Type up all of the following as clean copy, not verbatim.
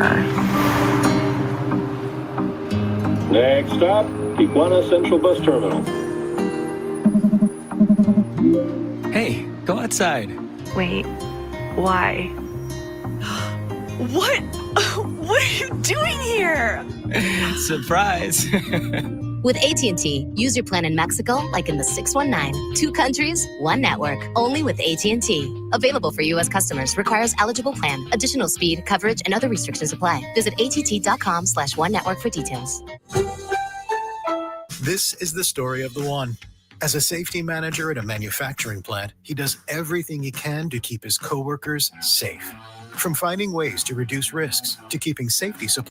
more. Next stop, Tijuana Central Bus Terminal. Hey, go outside. Wait, why? What? What are you doing here? Surprise. With AT&T, use your plan in Mexico like in the 619. 2 countries, 1 network. Only with AT&T. Available for U.S. customers. Requires eligible plan. Additional speed, coverage, and other restrictions apply. Visit att.com/one network for details. This is the story of the one. As a safety manager at a manufacturing plant, he does everything he can to keep his coworkers safe. From finding ways to reduce risks to keeping safety supplies.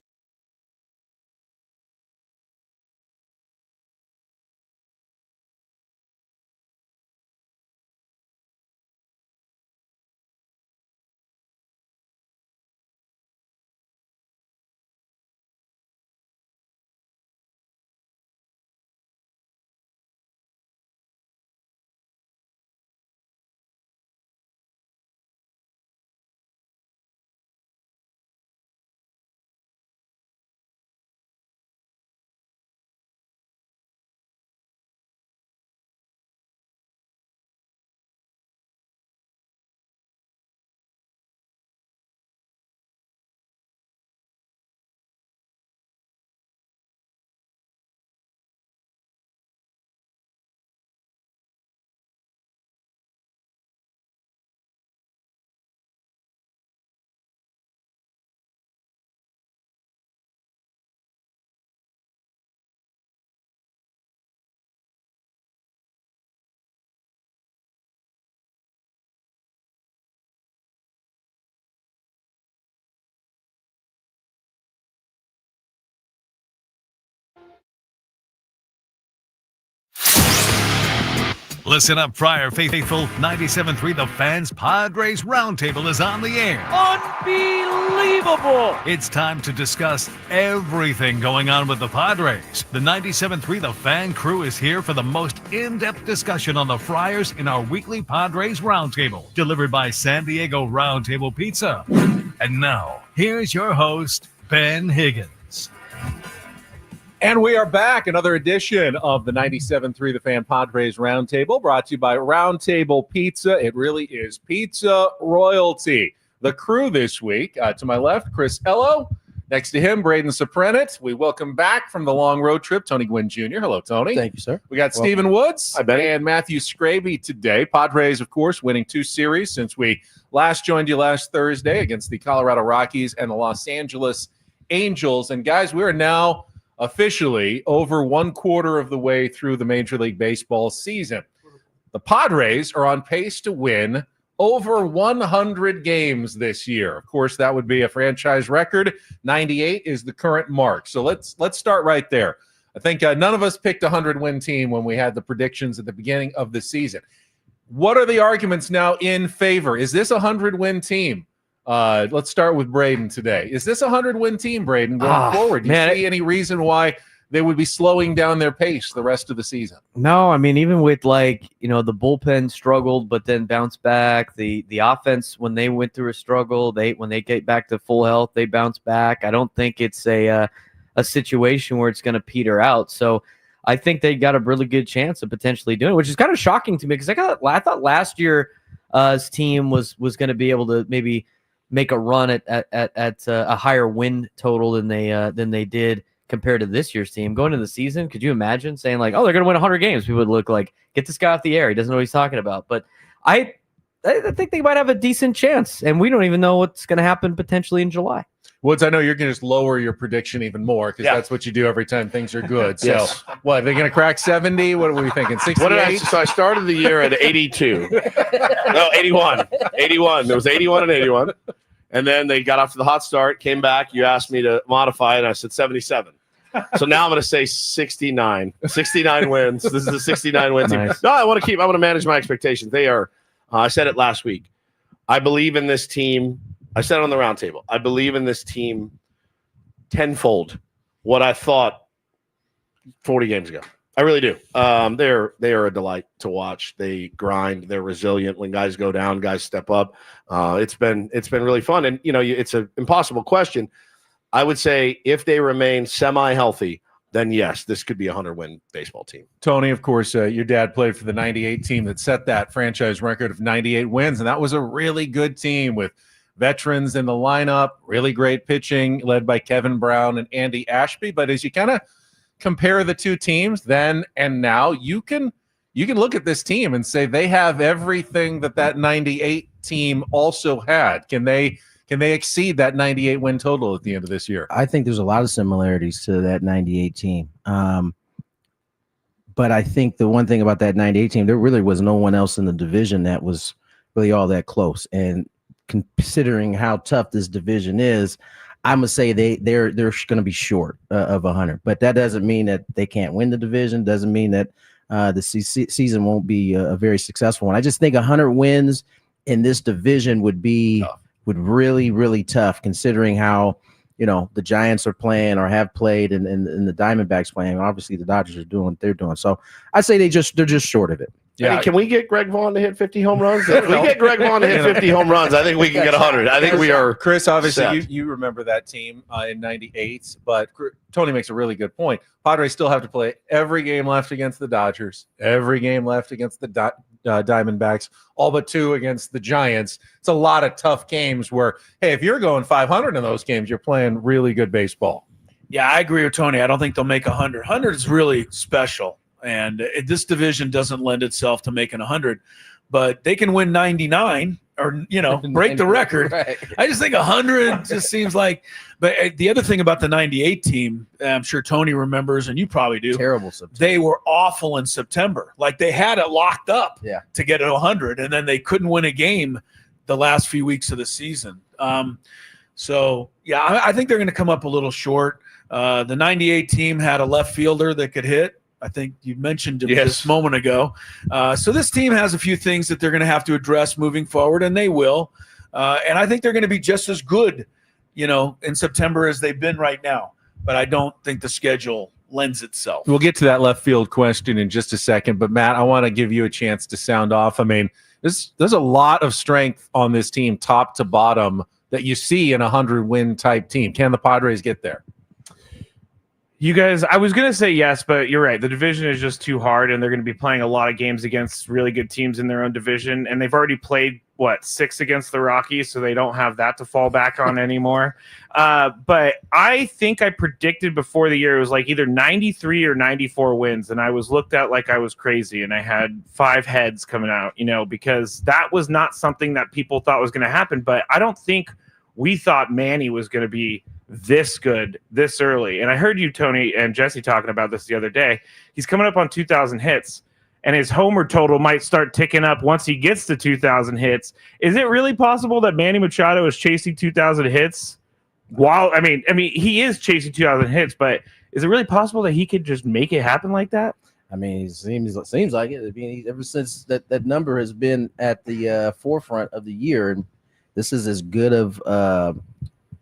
Listen up, Friar Faithful. 97.3 The Fan's Padres Roundtable is on the air. Unbelievable! It's time to discuss everything going on with the Padres. The 97.3 The Fan crew is here for the most in-depth discussion on the Friars in our weekly Padres Roundtable, delivered by San Diego Roundtable Pizza. And now, here's your host, Ben Higgins. And we are back. Another edition of the 97.3 The Fan Padres Roundtable, brought to you by Roundtable Pizza. It really is pizza royalty. The crew this week, to my left, Chris Ello. Next to him, Braden Soprenit. We welcome back from the long road trip, Tony Gwynn Jr. Hello, Tony. Thank you, sir. We got Stephen Woods Hi, Benny. and Matthew Scraby today. Padres, of course, winning 2 series since we last joined you last Thursday against the Colorado Rockies and the Los Angeles Angels. And, guys, we are now officially over 1/4 of the way through the Major League Baseball season. The Padres are on pace to win over 100 games this year. Of course, that would be a franchise record. 98 is the current mark. So let's start right there. I think none of us picked a 100-win team when we had the predictions at the beginning of the season. What are the arguments now in favor? Is this a 100-win team? Let's start with Braden today. Is this a 100-win team, Braden, going forward? Do you see any reason why they would be slowing down their pace the rest of the season? No, I mean, even with the bullpen struggled, but then bounced back. The offense, when they went through a struggle, when they get back to full health, they bounce back. I don't think it's a situation where it's going to peter out. So I think they got a really good chance of potentially doing it, which is kind of shocking to me because I thought last year's team was going to be able to maybe make a run at a higher win total than they did compared to this year's team. Going into the season, could you imagine saying like, oh, they're going to win 100 games? People would look like, get this guy off the air. He doesn't know what he's talking about. But I think they might have a decent chance, and we don't even know what's going to happen potentially in July. Woods, I know you're going to just lower your prediction even more because that's what you do every time things are good. So, Yes. What, are they going to crack 70? What are we thinking, 68? So I started the year at 82. No, 81. 81. There was 81 and 81. And then they got off to the hot start, came back. You asked me to modify it, and I said 77. So now I'm going to say 69. 69 wins. This is a 69 win team. Nice. No, I want to manage my expectations. They are, I said it last week. I believe in this team. I said it on the roundtable. I believe in this team tenfold what I thought 40 games ago. I really do. They are a delight to watch. They grind. They're resilient. When guys go down, guys step up. It's been really fun. And it's an impossible question. I would say if they remain semi-healthy, then yes, this could be a 100-win baseball team. Tony, of course, your dad played for the 98 team that set that franchise record of 98 wins, and that was a really good team with veterans in the lineup, really great pitching led by Kevin Brown and Andy Ashby. But as you kind of compare the two teams then and now, you can look at this team and say they have everything that 98 team also had. Can they exceed that 98 win total at the end of this year? I think there's a lot of similarities to that 98 team. But I think the one thing about that 98 team, there really was no one else in the division that was really all that close. And considering how tough this division is, I'm gonna say they're going to be short of 100. But that doesn't mean that they can't win the division. Doesn't mean that the season won't be a very successful one. I just think 100 wins in this division would be really tough, considering how the Giants are playing or have played, and the Diamondbacks playing. Obviously, the Dodgers are doing what they're doing. So I say they're just short of it. Yeah. Hey, can we get Greg Vaughn to hit 50 home runs? If we get Greg Vaughn to hit 50 home runs, I think we can get 100. I think we are. Chris, obviously, set. you remember that team in 98, but Tony makes a really good point. Padres still have to play every game left against the Dodgers, every game left against the Diamondbacks, all but 2 against the Giants. It's a lot of tough games where, hey, if you're going 500 in those games, you're playing really good baseball. Yeah, I agree with Tony. I don't think they'll make 100. 100 is really special. And this division doesn't lend itself to making 100, but they can win 99 or, break the record. Right. I just think 100 just seems like, but the other thing about the 98 team, I'm sure Tony remembers, and you probably do. Terrible September. They were awful in September. Like they had it locked up to get it 100, and then they couldn't win a game the last few weeks of the season. So, yeah, I think they're going to come up a little short. The 98 team had a left fielder that could hit. I think you mentioned it just a moment ago. So this team has a few things that they're going to have to address moving forward, and they will. And I think they're going to be just as good, in September as they've been right now. But I don't think the schedule lends itself. We'll get to that left field question in just a second. But, Matt, I want to give you a chance to sound off. I mean, there's a lot of strength on this team, top to bottom, that you see in a 100-win type team. Can the Padres get there? You guys, I was going to say yes, but you're right. The division is just too hard, and they're going to be playing a lot of games against really good teams in their own division. And they've already played, 6 against the Rockies, so they don't have that to fall back on anymore. But I think I predicted before the year it was like either 93 or 94 wins, and I was looked at like I was crazy, and I had 5 heads coming out, because that was not something that people thought was going to happen. But I don't think we thought Manny was going to be this good this early. And I heard you, Tony, and Jesse talking about this the other day. He's coming up on 2,000 hits, and his homer total might start ticking up once he gets to 2,000 hits. Is it really possible that Manny Machado is chasing 2,000 hits? I mean, he is chasing 2,000 hits, but is it really possible that he could just make it happen like that? I mean, it seems like it. I mean, ever since that number has been at the forefront of the year, and this is as good of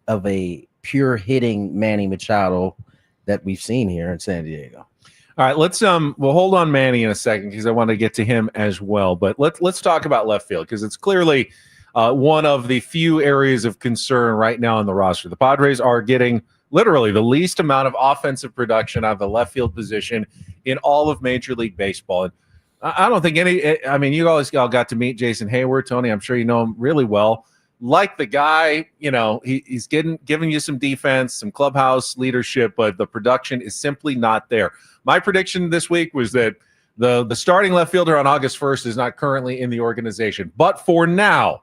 a pure hitting Manny Machado that we've seen here in San Diego. All right, let's we'll hold on Manny in a second because I want to get to him as well. But let's talk about left field because it's clearly one of the few areas of concern right now on the roster. The Padres are getting literally the least amount of offensive production out of the left field position in all of Major League Baseball. And I don't think you guys all got to meet Jason Hayward. Tony, I'm sure you know him really well. Like the guy, he's giving you some defense, some clubhouse leadership, but the production is simply not there. My prediction this week was that the starting left fielder on August 1st is not currently in the organization. But for now,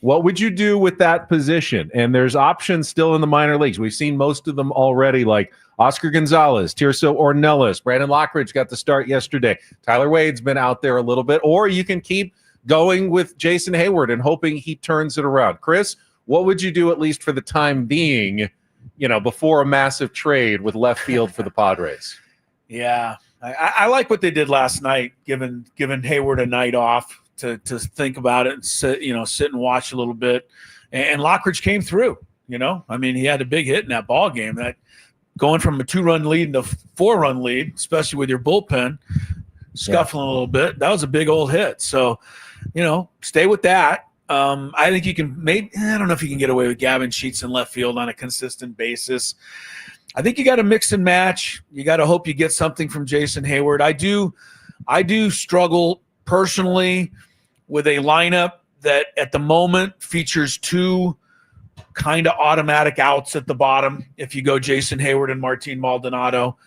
what would you do with that position? And there's options still in the minor leagues. We've seen most of them already, like Oscar Gonzalez, Tirso Ornelas, Brandon Lockridge got the start yesterday. Tyler Wade's been out there a little bit. Or you can keep going with Jason Hayward and hoping he turns it around. Chris, what would you do at least for the time being, before a massive trade with left field for the Padres? Yeah, I like what they did last night, giving Hayward a night off to think about it and sit and watch a little bit. And Lockridge came through. He had a big hit in that ball game. That going from a 2-run lead to 4-run lead, especially with your bullpen scuffling a little bit, that was a big old hit. So, stay with that. I think you can I don't know if you can get away with Gavin Sheets in left field on a consistent basis. I think you got to mix and match. You got to hope you get something from Jason Hayward. I do struggle personally with a lineup that at the moment features two kind of automatic outs at the bottom if you go Jason Hayward and Martin Maldonado.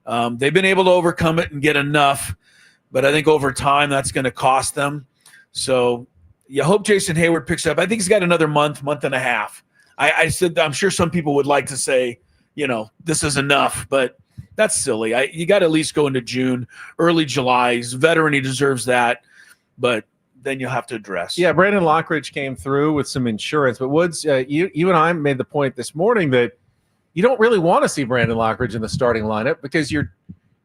They've been able to overcome it and get enough, but I think over time that's going to cost them. So you hope Jason Hayward picks up. I think he's got another month and a half. I said I'm sure some people would like to say, this is enough, but that's silly. You got to at least go into June, early July. He's a veteran. He deserves that, but then you'll have to address. Yeah, Brandon Lockridge came through with some insurance, but Woods, you and I made the point this morning that you don't really want to see Brandon Lockridge in the starting lineup because you're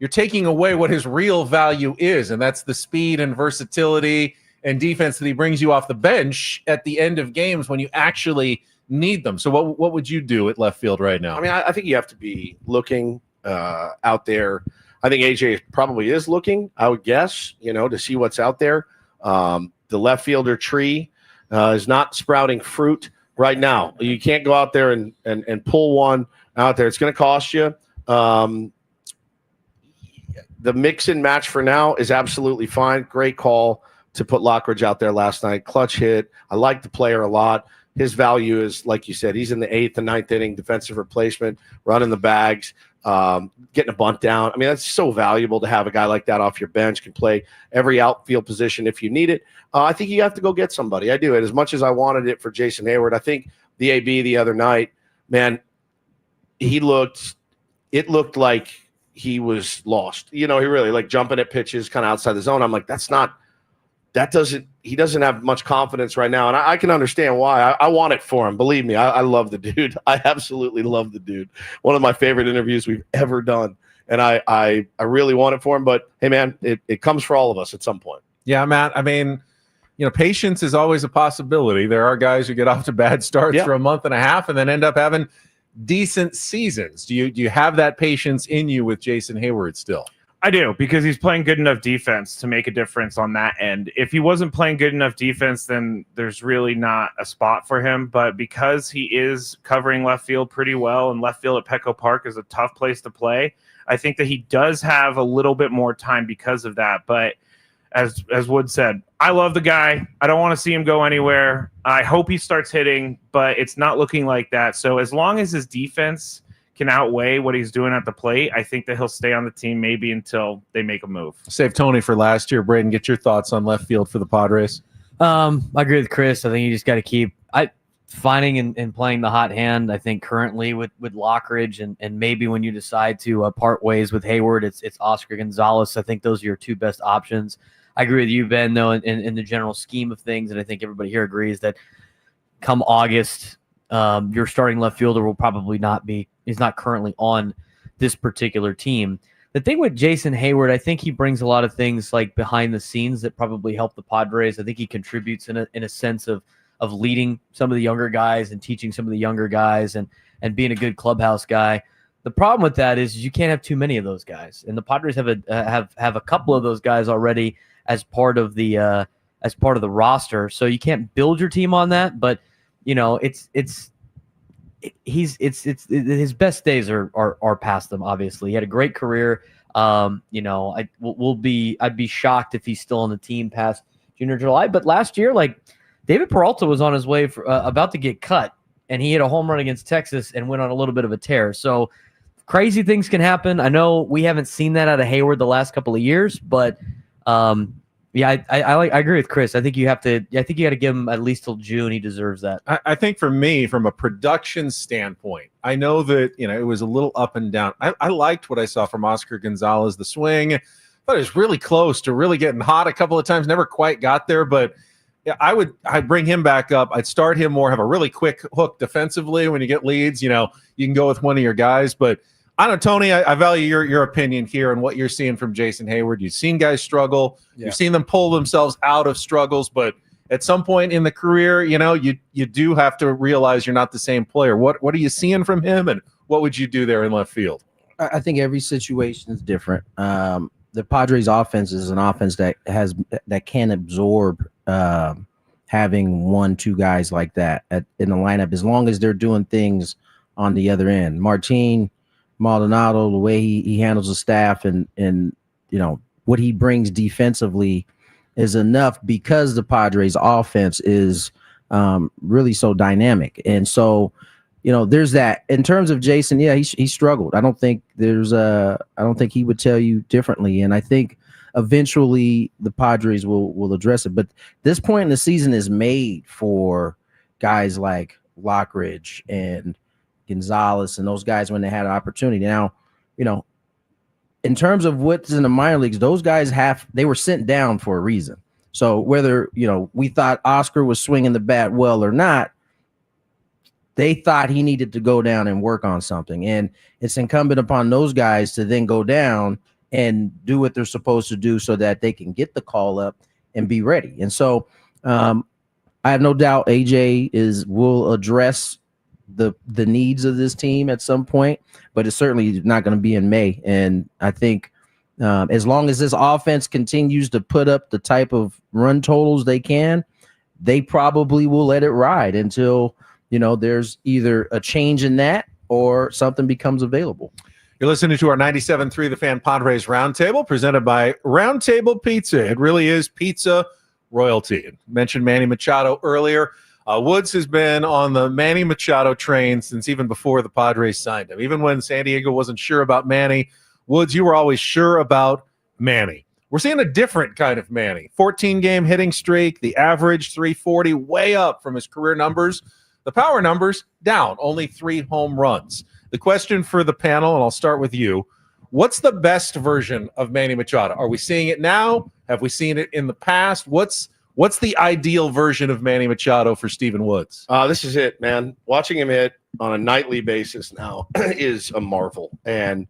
taking away what his real value is, and that's the speed and versatility and defense that he brings you off the bench at the end of games when you actually need them. So what would you do at left field right now? I mean, I think you have to be looking out there. I think AJ probably is looking, I would guess, to see what's out there. The left fielder tree is not sprouting fruit right now. You can't go out there and pull one out there. It's going to cost you. The mix and match for now is absolutely fine. Great call to put Lockridge out there last night. Clutch hit. I like the player a lot. His value is, like you said, he's in the 8th and 9th inning, defensive replacement, running the bags, getting a bunt down. I mean, that's so valuable to have a guy like that off your bench, can play every outfield position if you need it. I think you have to go get somebody. I do it as much as I wanted it for Jason Hayward. I think the AB the other night, man, it looked like he was lost. He really like jumping at pitches kind of outside the zone. I'm like, he doesn't have much confidence right now. And I can understand why. I want it for him. Believe me, I love the dude. I absolutely love the dude. One of my favorite interviews we've ever done. And I really want it for him. But hey, man, it comes for all of us at some point. Yeah, Matt. I mean, patience is always a possibility. There are guys who get off to bad starts for a month and a half and then end up having decent seasons. Do you have that patience in you with Jason Hayward still? I do, because he's playing good enough defense to make a difference on that end. If he wasn't playing good enough defense, then there's really not a spot for him. But because he is covering left field pretty well, and left field at Petco Park is a tough place to play, I think that he does have a little bit more time because of that. But as Wood said, I love the guy. I don't want to see him go anywhere. I hope he starts hitting, but it's not looking like that. So as long as his defense can outweigh what he's doing at the plate, I think that he'll stay on the team maybe until they make a move. Save Tony for last year. Braden, get your thoughts on left field for the Padres. I agree with Chris. I think you just got to keep finding and playing the hot hand. I think currently with Lockridge and maybe when you decide to part ways with Hayward, it's Oscar Gonzalez. I think those are your two best options. I agree with you, Ben, though, in the general scheme of things, and I think everybody here agrees that come August, your starting left fielder will probably he's not currently on this particular team. The thing with Jason Hayward, I think he brings a lot of things like behind the scenes that probably help the Padres. I think he contributes in a sense of leading some of the younger guys and teaching some of the younger guys and being a good clubhouse guy. The problem with that is you can't have too many of those guys, and the Padres have a couple of those guys already as part of the roster. So you can't build your team on that, but his best days are past them. Obviously, he had a great career. I'd be shocked if he's still on the team past June or July. But last year, like David Peralta was on his way about to get cut, and he hit a home run against Texas and went on a little bit of a tear. So crazy things can happen. I know we haven't seen that out of Hayward the last couple of years, but I agree with Chris. I think you got to give him at least till June. He deserves that. I think for me, from a production standpoint, I know that it was a little up and down. I liked what I saw from Oscar Gonzalez. The swing, I thought it was really close to really getting hot a couple of times. Never quite got there, but yeah, I'd bring him back up. I'd start him more, have a really quick hook defensively when you get leads. You can go with one of your guys, but I don't know, Tony, I value your opinion here and what you're seeing from Jason Hayward. You've seen guys struggle. Yeah. You've seen them pull themselves out of struggles, but at some point in the career, you do have to realize you're not the same player. What are you seeing from him, and what would you do there in left field? I think every situation is different. The Padres offense is an offense that can absorb having 1-2 guys like that in the lineup, as long as they're doing things on the other end. Martin Maldonado, the way he handles the staff and what he brings defensively is enough, because the Padres offense is really so dynamic. And so, there's that. In terms of Jason, yeah, he struggled. I don't think he would tell you differently. And I think eventually the Padres will address it. But this point in the season is made for guys like Lockridge and Gonzalez and those guys when they had an opportunity. Now, in terms of what's in the minor leagues, those guys they were sent down for a reason. So whether, we thought Oscar was swinging the bat well or not, they thought he needed to go down and work on something. And it's incumbent upon those guys to then go down and do what they're supposed to do so that they can get the call up and be ready. And so I have no doubt AJ will address the needs of this team at some point, but it's certainly not going to be in May. And I think as long as this offense continues to put up the type of run totals they can, they probably will let it ride until, there's either a change in that or something becomes available. You're listening to our 97.3 The Fan Padres Roundtable, presented by Roundtable Pizza. It really is pizza royalty. I mentioned Manny Machado earlier. Woods has been on the Manny Machado train since even before the Padres signed him. Even when San Diego wasn't sure about Manny, Woods, you were always sure about Manny. We're seeing a different kind of Manny. 14-game hitting streak, the average 340, way up from his career numbers. The power numbers down, only 3 home runs. The question for the panel, and I'll start with you, what's the best version of Manny Machado? Are we seeing it now? Have we seen it in the past? What's the ideal version of Manny Machado for Stephen Woods? This is it, man. Watching him hit on a nightly basis now is a marvel. And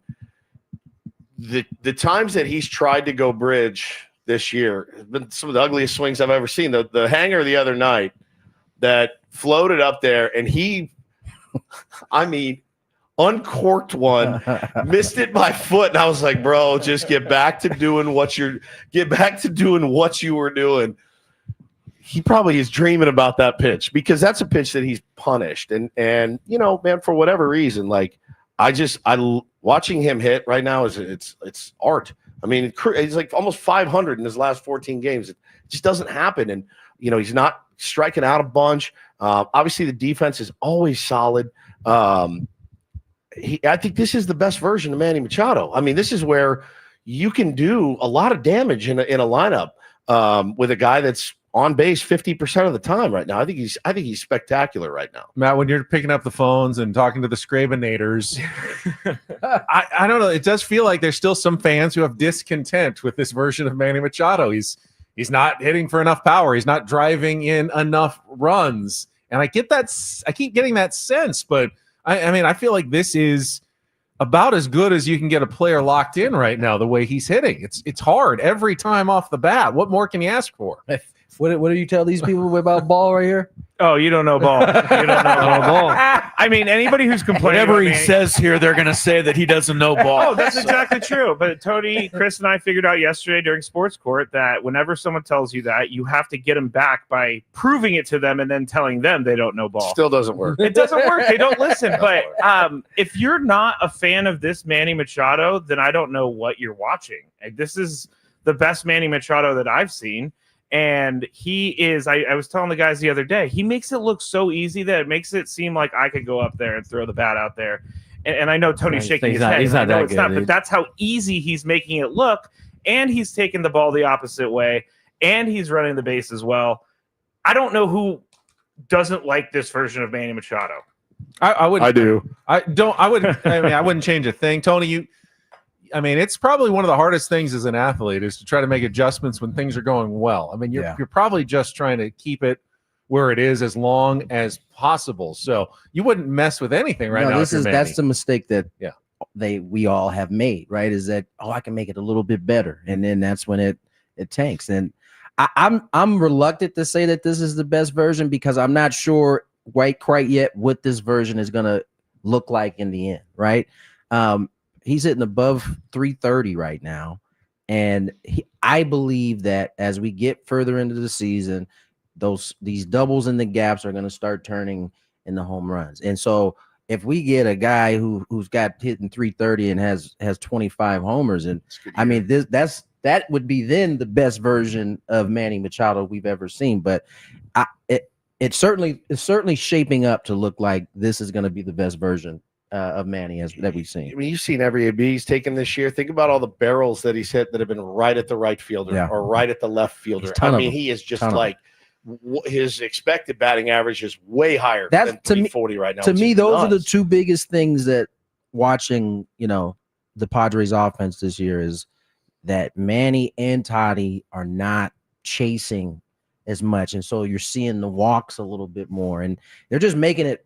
the times that he's tried to go bridge this year have been some of the ugliest swings I've ever seen. The hanger the other night that floated up there, and he, uncorked one, missed it by foot, and I was like, bro, just get back to doing what you were doing. He probably is dreaming about that pitch, because that's a pitch that he's punished. And man, for whatever reason, like watching him hit right now it's art. He's like almost 500 in his last 14 games. It just doesn't happen. And he's not striking out a bunch. Obviously the defense is always solid. I think this is the best version of Manny Machado. This is where you can do a lot of damage in a lineup with a guy that's on base 50% of the time right now. I think he's spectacular right now. Matt, when you're picking up the phones and talking to the Scravenators, I don't know. It does feel like there's still some fans who have discontent with this version of Manny Machado. He's not hitting for enough power. He's not driving in enough runs. And I get that. I keep getting that sense, but I feel like this is about as good as you can get a player locked in right now, the way he's hitting. It's hard every time off the bat. What more can you ask for? What do you tell these people about ball right here? Oh, you don't know ball. You don't know ball. Anybody who's complaining, whatever he says here, they're going to say that he doesn't know ball. Oh, that's exactly true. But Tony, Chris, and I figured out yesterday during Sports Court that whenever someone tells you that, you have to get them back by proving it to them and then telling them they don't know ball. Still doesn't work. It doesn't work. They don't listen. But if you're not a fan of this Manny Machado, then I don't know what you're watching. This is the best Manny Machado that I've seen. And he is, I was telling the guys the other day, he makes it look so easy that it makes it seem like I could go up there and throw the bat out there. And I know Tony's shaking his head. He's not that good, but that's how easy he's making it look. And he's taking the ball the opposite way. And he's running the base as well. I don't know who doesn't like this version of Manny Machado. I would. I do. I wouldn't change a thing. Tony, it's probably one of the hardest things as an athlete is to try to make adjustments when things are going well. You're probably just trying to keep it where it is as long as possible. So you wouldn't mess with anything right now. That's the mistake that we all have made, right? Is that, I can make it a little bit better, and then that's when it tanks. And I'm reluctant to say that this is the best version, because I'm not sure quite yet what this version is going to look like in the end, right? He's hitting above 330 right now. And I believe that as we get further into the season, these doubles in the gaps are going to start turning into home runs. And so if we get a guy who's got hitting 330 and has 25 homers, and I mean that would be then the best version of Manny Machado we've ever seen. But it's certainly shaping up to look like this is going to be the best version of Manny that we've seen. I mean, you've seen every AB he's taken this year. Think about all the barrels that he's hit that have been right at the right fielder or right at the left fielder. I mean, he is just like his expected batting average is way higher than 340 right now. To me, those are the two biggest things that watching, the Padres offense this year is that Manny and Toddy are not chasing as much. And so you're seeing the walks a little bit more, and they're just making it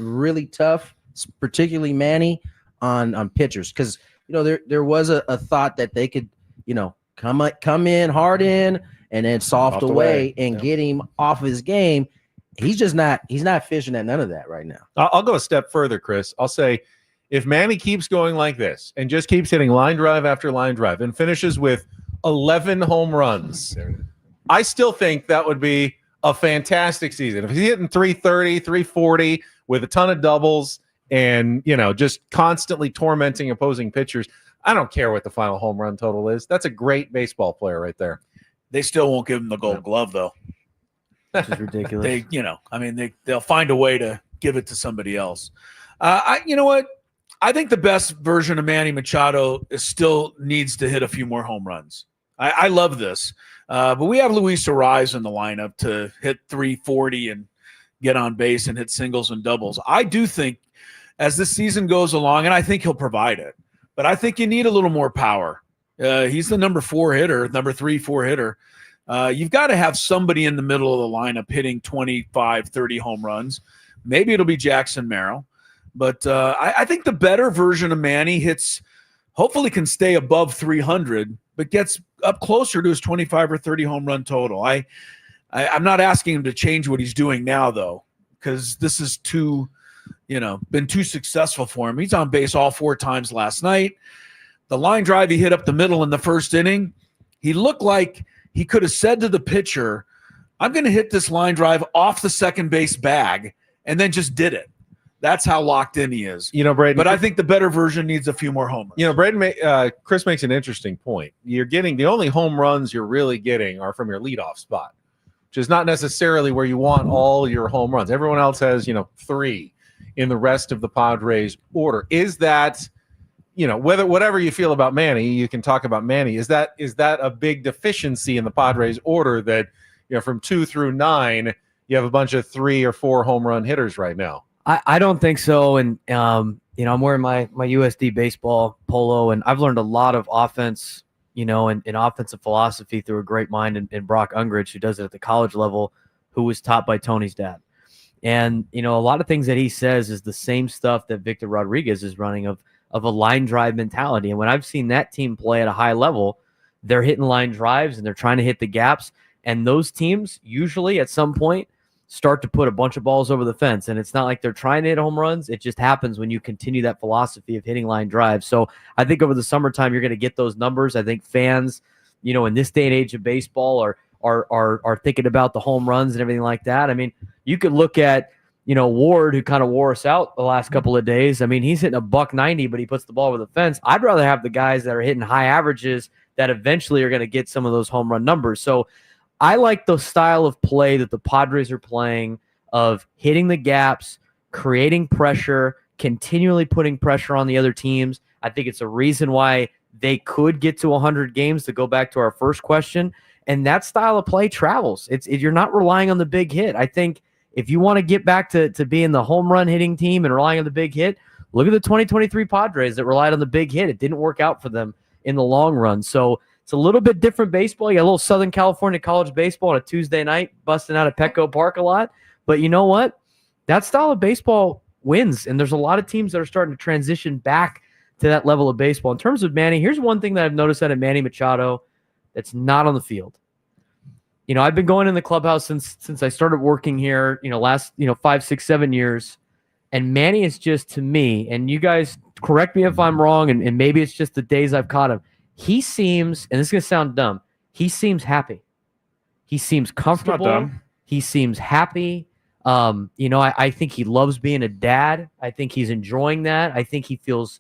really tough, particularly Manny on pitchers. Cause there was a thought that they could, come in hard in and then soft away and get him off his game. He's not fishing at none of that right now. I'll go a step further, Chris. I'll say if Manny keeps going like this and just keeps hitting line drive after line drive and finishes with 11 home runs, I still think that would be a fantastic season. If he's hitting 330, 340 with a ton of doubles and, just constantly tormenting opposing pitchers, I don't care what the final home run total is. That's a great baseball player right there. They still won't give him the Gold Glove, though. Which is ridiculous. They'll find a way to give it to somebody else. You know what? I think the best version of Manny Machado still needs to hit a few more home runs. I love this. But we have Luis Ariz in the lineup to hit 340 and get on base and hit singles and doubles. I do think as this season goes along, and I think he'll provide it, but I think you need a little more power. He's the number 4 hitter, number 3, 4 hitter. You've got to have somebody in the middle of the lineup hitting 25, 30 home runs. Maybe it'll be Jackson Merrill. But I think the better version of Manny hopefully can stay above 300, but gets up closer to his 25 or 30 home run total. I'm not asking him to change what he's doing now, though, because this is been too successful for him. He's on base all 4 times last night. The line drive he hit up the middle in the first inning, he looked like he could have said to the pitcher, I'm going to hit this line drive off the second base bag, and then just did it. That's how locked in he is. Braden. But I think the better version needs a few more homers. Braden, Chris makes an interesting point. You're getting the only home runs you're really getting are from your leadoff spot, which is not necessarily where you want all your home runs. Everyone else has, 3 in the rest of the Padres order. Is that, whatever you feel about Manny, you can talk about Manny. Is that a big deficiency in the Padres order that, from 2 through 9, you have a bunch of 3 or 4 home run hitters right now? I don't think so. And, I'm wearing my USD baseball polo, and I've learned a lot of offense, and offensive philosophy through a great mind in Brock Ungrich, who does it at the college level, who was taught by Tony's dad. And, a lot of things that he says is the same stuff that Victor Rodriguez is running of a line drive mentality. And when I've seen that team play at a high level, they're hitting line drives and they're trying to hit the gaps. And those teams usually at some point start to put a bunch of balls over the fence. And it's not like they're trying to hit home runs. It just happens when you continue that philosophy of hitting line drives. So I think over the summertime, you're going to get those numbers. I think fans, in this day and age of baseball are thinking about the home runs and everything like that. I mean, you could look at, Ward, who kind of wore us out the last couple of days. I mean, he's hitting $190, but he puts the ball over the fence. I'd rather have the guys that are hitting high averages that eventually are going to get some of those home run numbers. So I like the style of play that the Padres are playing of hitting the gaps, creating pressure, continually putting pressure on the other teams. I think it's a reason why they could get to 100 games, to go back to our first question. And that style of play travels. You're not relying on the big hit. I think if you want to get back to being the home run hitting team and relying on the big hit, look at the 2023 Padres that relied on the big hit. It didn't work out for them in the long run. So it's a little bit different baseball. You got a little Southern California college baseball on a Tuesday night, busting out at Petco Park a lot. But you know what? That style of baseball wins. And there's a lot of teams that are starting to transition back to that level of baseball. In terms of Manny, here's one thing that I've noticed out of Manny Machado that's not on the field. I've been going in the clubhouse since I started working here, last, 5, 6, 7 years. And Manny is just, to me, and you guys correct me if I'm wrong, and maybe it's just the days I've caught him. He seems, and this is going to sound dumb, he seems happy. He seems comfortable. He seems happy. I think he loves being a dad. I think he's enjoying that. I think he feels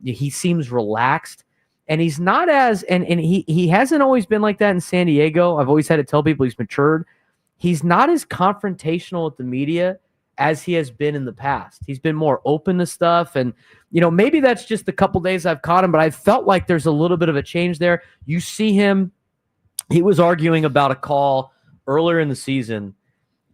he seems relaxed. And he's not as and he hasn't always been like that in San Diego. I've always had to tell people he's matured. He's not as confrontational with the media as he has been in the past. He's been more open to stuff. And, maybe that's just the couple days I've caught him, but I felt like there's a little bit of a change there. You see him, he was arguing about a call earlier in the season,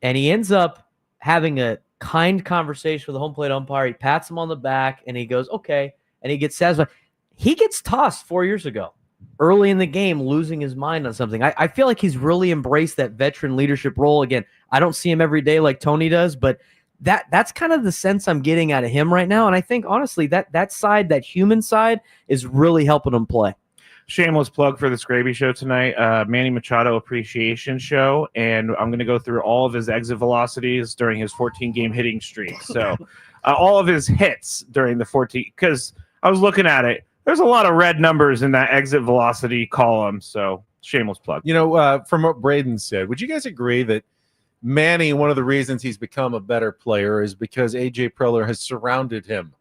and he ends up having a kind conversation with the home plate umpire. He pats him on the back, and he goes, okay, and he gets satisfied. He gets tossed 4 years ago, early in the game, losing his mind on something. I feel like he's really embraced that veteran leadership role. Again, I don't see him every day like Tony does, but that's kind of the sense I'm getting out of him right now. And I think, honestly, that side, that human side, is really helping him play. Shameless plug for this Gravy Show tonight, Manny Machado Appreciation Show, and I'm going to go through all of his exit velocities during his 14-game hitting streak. So all of his hits during the 14, because I was looking at it. There's a lot of red numbers in that exit velocity column, so shameless plug. From what Braden said, would you guys agree that Manny, one of the reasons he's become a better player is because A.J. Preller has surrounded him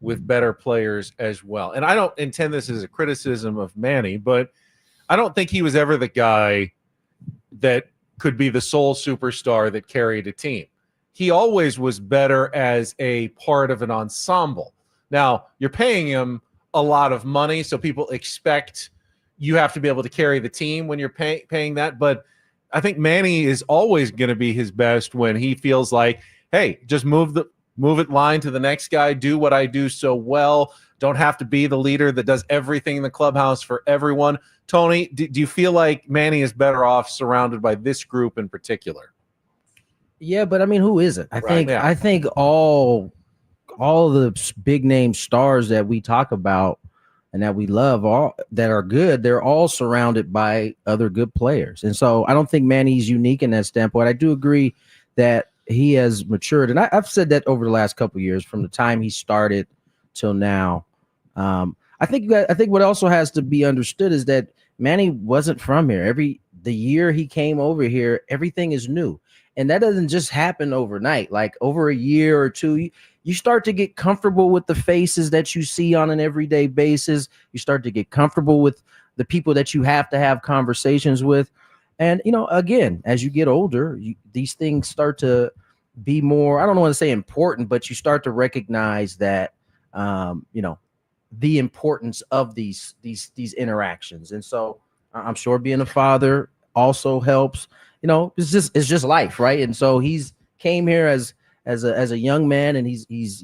with better players as well? And I don't intend this as a criticism of Manny, but I don't think he was ever the guy that could be the sole superstar that carried a team. He always was better as a part of an ensemble. Now, you're paying him a lot of money, so people expect you have to be able to carry the team when you're paying that. But I think Manny is always going to be his best when he feels like, hey, just move it line to the next guy, do what I do so well. Don't have to be the leader that does everything in the clubhouse for everyone. Tony, do you feel like Manny is better off surrounded by this group in particular? Yeah, but I mean, who isn't? I think all the big name stars that we talk about and that we love, all that are good, they're all surrounded by other good players. And so I don't think Manny's unique in that standpoint. I do agree that he has matured. And I've said that over the last couple of years, from the time he started till now. I think what also has to be understood is that Manny wasn't from here. The year he came over here, everything is new. And that doesn't just happen overnight. Like over a year or two, you start to get comfortable with the faces that you see on an everyday basis. You start to get comfortable with the people that you have to have conversations with. And, again, as you get older, these things start to be more, I don't want to say important, but you start to recognize that, the importance of these interactions. And so I'm sure being a father also helps. It's just life, right? And so he's came here as a young man, and he's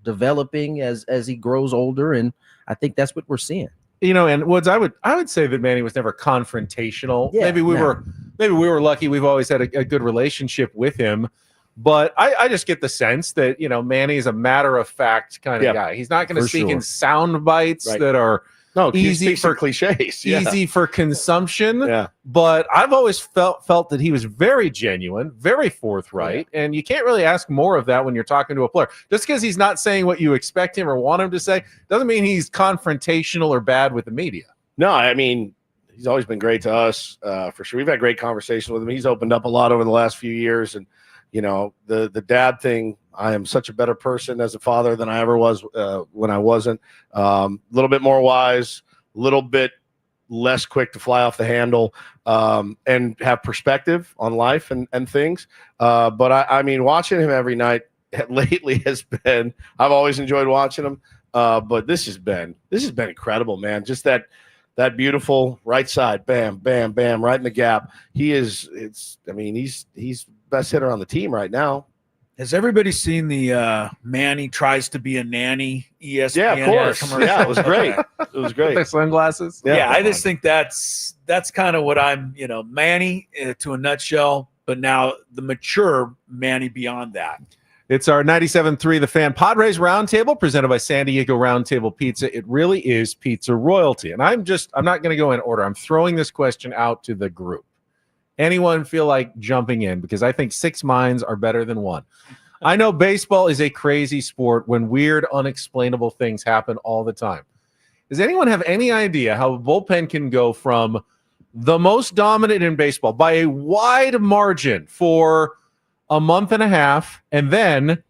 developing as he grows older, and I think that's what we're seeing. And Woods, I would say that Manny was never confrontational. Yeah, maybe we were lucky. We've always had a good relationship with him, but I just get the sense that Manny is a matter of fact kind of guy. He's not going to speak in sound bites that are easy for cliches, easy for consumption. Yeah. But I've always felt that he was very genuine, very forthright, and you can't really ask more of that when you're talking to a player. Just because he's not saying what you expect him or want him to say doesn't mean he's confrontational or bad with the media. No, I mean, he's always been great to us, for sure. We've had great conversations with him. He's opened up a lot over the last few years, and the dad thing. I am such a better person as a father than I ever was when I wasn't. A little bit more wise, a little bit less quick to fly off the handle, and have perspective on life and things. But I mean, watching him every night lately has been, I've always enjoyed watching him. But this has been incredible, man. Just that beautiful right side, bam, bam, bam, right in the gap. He's best hitter on the team right now. Has everybody seen the Manny tries to be a nanny ESPN? Yeah, of course. Yeah, it was great. It was great. With their sunglasses. Yeah, I just think that's kind of what I'm, Manny to a nutshell, but now the mature Manny beyond that. It's our 97.3 The Fan Padres Roundtable presented by San Diego Roundtable Pizza. It really is pizza royalty. And I'm not going to go in order. I'm throwing this question out to the group. Anyone feel like jumping in? Because I think six minds are better than one. I know baseball is a crazy sport when weird, unexplainable things happen all the time. Does anyone have any idea how a bullpen can go from the most dominant in baseball by a wide margin for a month and a half, and then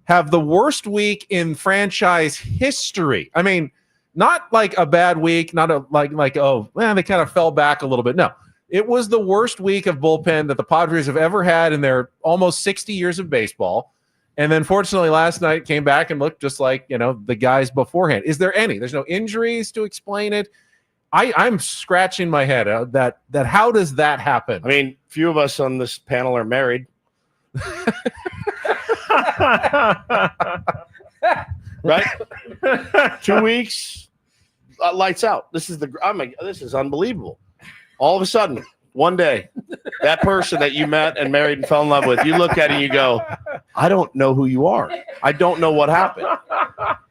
have the worst week in franchise history. I mean, not like a bad week, not a like oh, man, they kind of fell back a little bit. No, it was the worst week of bullpen that the Padres have ever had in their almost 60 years of baseball. And then fortunately last night came back and looked just like, the guys beforehand. Is there any? There's no injuries to explain it. I'm scratching my head that how does that happen? I mean, few of us on this panel are married. Right? 2 weeks, lights out. This is unbelievable. All of a sudden, one day, that person that you met and married and fell in love with, you look at it and you go, I don't know who you are. I don't know what happened.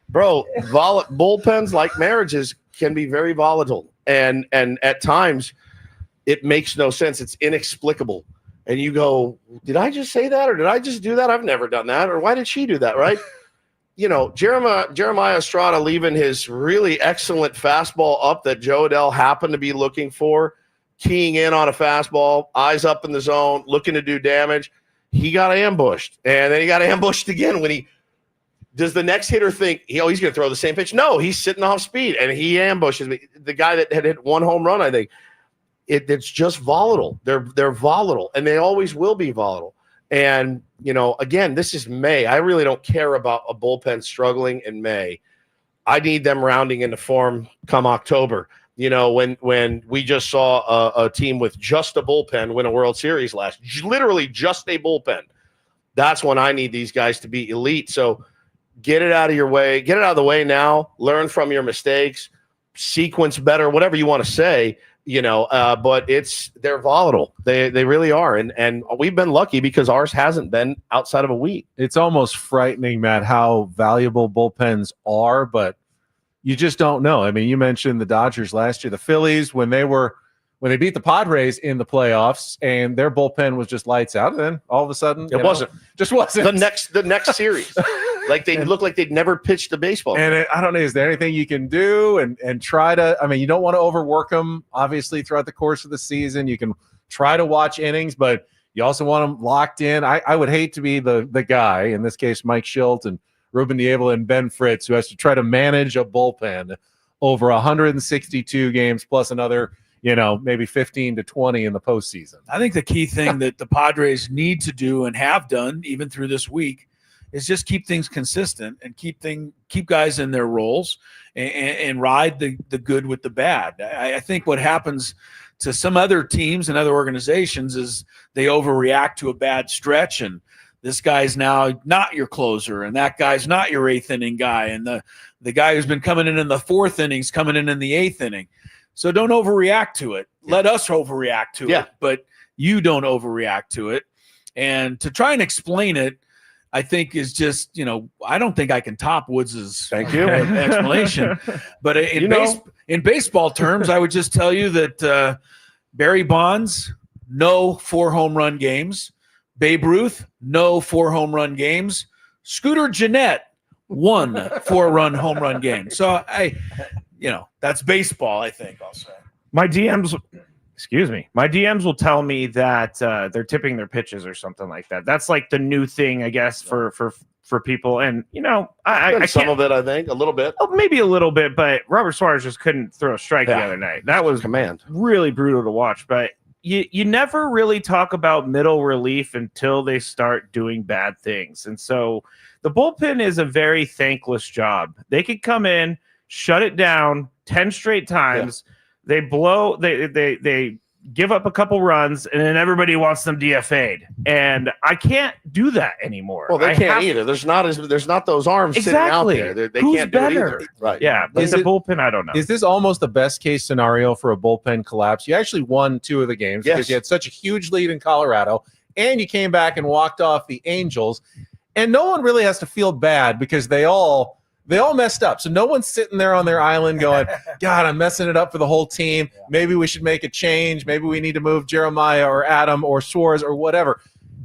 Bro, bullpens, like marriages, can be very volatile. And at times, it makes no sense. It's inexplicable. And you go, did I just say that? Or did I just do that? I've never done that. Or why did she do that? Right? Jeremiah Estrada leaving his really excellent fastball up that Joe Adell happened to be looking for, keying in on a fastball, eyes up in the zone, looking to do damage. He got ambushed. And then he got ambushed again when does the next hitter think, he's going to throw the same pitch? No, he's sitting off speed, and he ambushes me. The guy that had hit one home run, I think. It's just volatile. They're volatile, and they always will be volatile. And, again, this is May. I really don't care about a bullpen struggling in May. I need them rounding into form come October. When we just saw a team with just a bullpen win a World Series literally just a bullpen. That's when I need these guys to be elite. So get it out of your way. Get it out of the way now. Learn from your mistakes. Sequence better, whatever you want to say. But they're volatile. They really are. And we've been lucky because ours hasn't been outside of a week. It's almost frightening, Matt, how valuable bullpens are, but you just don't know. I mean, you mentioned the Dodgers last year, the Phillies, when they beat the Padres in the playoffs and their bullpen was just lights out, and then all of a sudden wasn't the next series. Like they look like they'd never pitched a baseball. And I don't know, is there anything you can do and try to, I mean, you don't want to overwork them, obviously, throughout the course of the season. You can try to watch innings, but you also want them locked in. I would hate to be the guy, in this case, Mike Schilt and Ruben Niebla and Ben Fritz, who has to try to manage a bullpen over 162 games plus another, maybe 15 to 20 in the postseason. I think the key thing that the Padres need to do and have done even through this week is just keep things consistent and keep guys in their roles and ride the good with the bad. I think what happens to some other teams and other organizations is they overreact to a bad stretch, and this guy's now not your closer, and that guy's not your eighth inning guy, and the guy who's been coming in the fourth inning's coming in the eighth inning. So don't overreact to it. Yeah. Let us overreact to it, but you don't overreact to it. And to try and explain it, I think is just, I don't think I can top Woods's explanation. But in baseball terms, I would just tell you that Barry Bonds, no 4 home run games. Babe Ruth, no 4 home run games. Scooter Gennett, 1 4-run home run game. So that's baseball, I think I'll say. My DMs will tell me that they're tipping their pitches or something like that. That's like the new thing, I guess, for people. And I some of it, I think, a little bit, maybe a little bit. But Robert Suarez just couldn't throw a strike the other night. That was really brutal to watch. But you never really talk about middle relief until they start doing bad things. And so the bullpen is a very thankless job. They could come in, shut it down 10 straight times. Yeah. They blow, they give up a couple runs, and then everybody wants them DFA'd. And I can't do that anymore. Well, they can't either. There's not those arms sitting out there. They Who's can't better? do it either. Right. Yeah, but the bullpen, I don't know. Is this almost the best case scenario for a bullpen collapse? You actually won 2 of the games because you had such a huge lead in Colorado, and you came back and walked off the Angels. And no one really has to feel bad because they all messed up. So no one's sitting there on their island going, God, I'm messing it up for the whole team. Maybe we should make a change. Maybe we need to move Jeremiah or Adam or Suarez or whatever.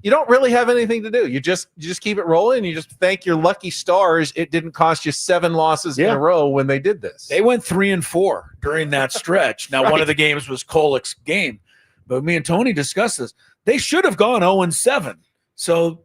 you don't really have anything to do. You just keep it rolling. And you just thank your lucky stars it didn't cost you 7 losses in a row when they did this. They went 3-4 during that stretch. Now, one of the games was Kolek's game, but me and Tony discussed this. They should have gone 0-7. So,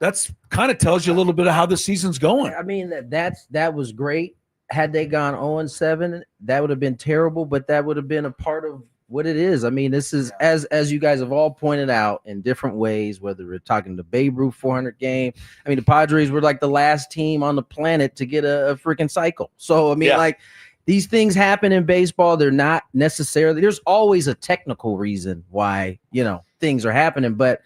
that's kind of tells you a little bit of how the season's going. I mean, that was great. Had they gone 0-7, that would have been terrible, but that would have been a part of what it is. I mean, this is, as you guys have all pointed out in different ways, whether we're talking the Babe Ruth 400 game. I mean, the Padres were like the last team on the planet to get a freaking cycle. So, I mean, like, these things happen in baseball. They're not necessarily, there's always a technical reason why, things are happening, but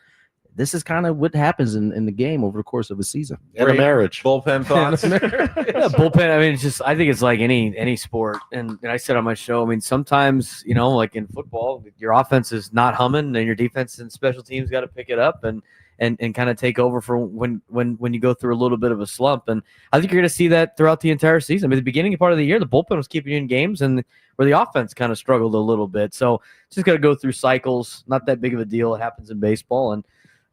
this is kind of what happens in the game over the course of a season. And a marriage. Bullpen thoughts? Bullpen. I mean, I think it's like any sport. And I said on my show, I mean, sometimes, like in football, your offense is not humming and your defense and special teams got to pick it up and kind of take over for when you go through a little bit of a slump. And I think you're going to see that throughout the entire season. I mean, the beginning part of the year, the bullpen was keeping you in games and where the offense kind of struggled a little bit. So just got to go through cycles. Not that big of a deal. It happens in baseball. And,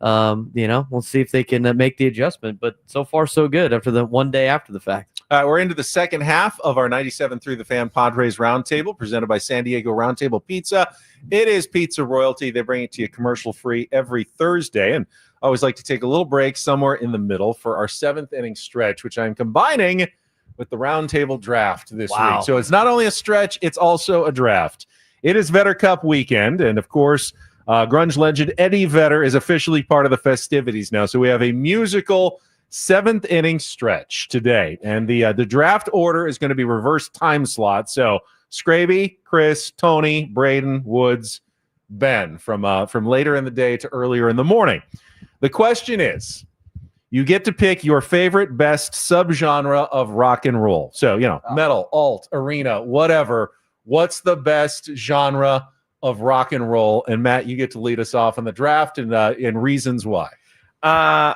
we'll see if they can make the adjustment, but so far so good after the one day after the fact. We're into the second half of our 97.3 The Fan Padres Roundtable, presented by San Diego Roundtable Pizza. It is pizza royalty. They bring it to you commercial-free every Thursday, and I always like to take a little break somewhere in the middle for our 7th inning stretch, which I'm combining with the Roundtable Draft this week. So it's not only a stretch, it's also a draft. It is Vetter Cup weekend, and of course, grunge legend Eddie Vedder is officially part of the festivities now. So we have a musical 7th inning stretch today. And the draft order is going to be reverse time slot. So Scraby, Chris, Tony, Braden, Woods, Ben from later in the day to earlier in the morning. The question is, you get to pick your favorite best subgenre of rock and roll. So, metal, alt, arena, whatever. What's the best genre of rock and roll? And Matt, you get to lead us off on the draft and reasons why. I